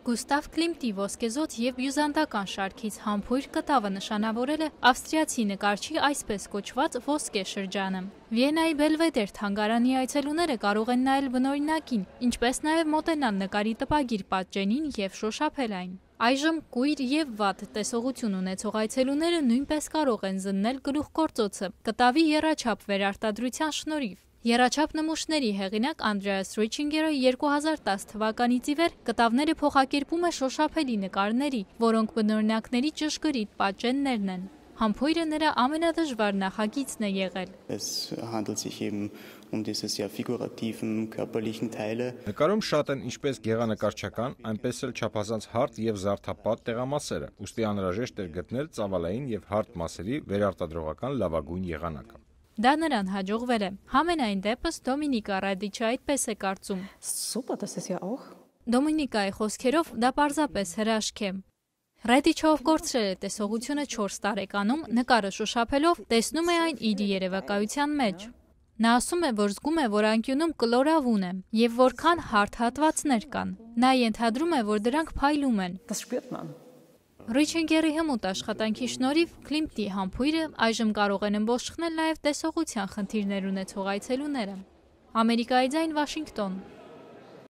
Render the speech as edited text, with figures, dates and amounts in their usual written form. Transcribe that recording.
Գուստավ Կլիմտի ոսկեզոծ և բյուզանդական շարքից համբույր կտավը նշանավորել է ավստրիացի նկարչի այսպես կոչված ոսկե շրջանը։ Վիեննայի Բելվեդեր թանգարանի այցելուները կարող են նայել բնօրինակին, ինչպես նաև մոտենալ նկարի տպագիր պատճենին և շոշափել այն։ Այժմ կույր և վատ տեսողություն ունեցող այցելուները նույնպես կարող են զննել գլուխգործոցը կտավի եռաչափ վերարտադրության շնորհիվ։ Եռաչափ նմուշների հեղինակ Անդրեաս Ռիչինգերը 2010 թվականից ի վեր կտավները փոխակերպում է շոշափելի նկարների, որոնք բնօրինակների ճշգրիտ պատճեններն են։ Համբույրը նրա ամենադժվար նախագիծն է եղել։ Նկարում շատ են ինչպես գեղանկարչական, այնպես էլ չափազանց հարթ և զարդապատ տեղամասերը, ուստի անհրաժեշտ էր գտնել ծավալային և հարթ մասերի վերարտադրողական լավագույն եղանակը։ Դա նրան հաջողվել է։ Համենայն դեպս Դոմինիկա Ռադիչը այդպես է կարծում։ Դոմինիկայի խոսքերով դա պարզապես հրաշք է։ Ռադիչը, ով կորցրել է տեսողությունը 4 տարեկանում, նկարը շոշափելով տեսնում է այն իր երևակայության մեջ։ Նա ասում է, որ զգում է, որ անկյունում կլորավուն է և որքան հարթ հատվածներ կան։ Նա ենթադրում է, որ դրանք փայլում են։ Ռիչինգերի հմուտ աշխատանքի շնորհիվ Կլիմտի համբույրը այժմ կարող են ըմբոշխնել նաև տեսողության խնդիրներ ունեցող այցելուները։ Ամերիկայի ձայն, Վաշինգտոն։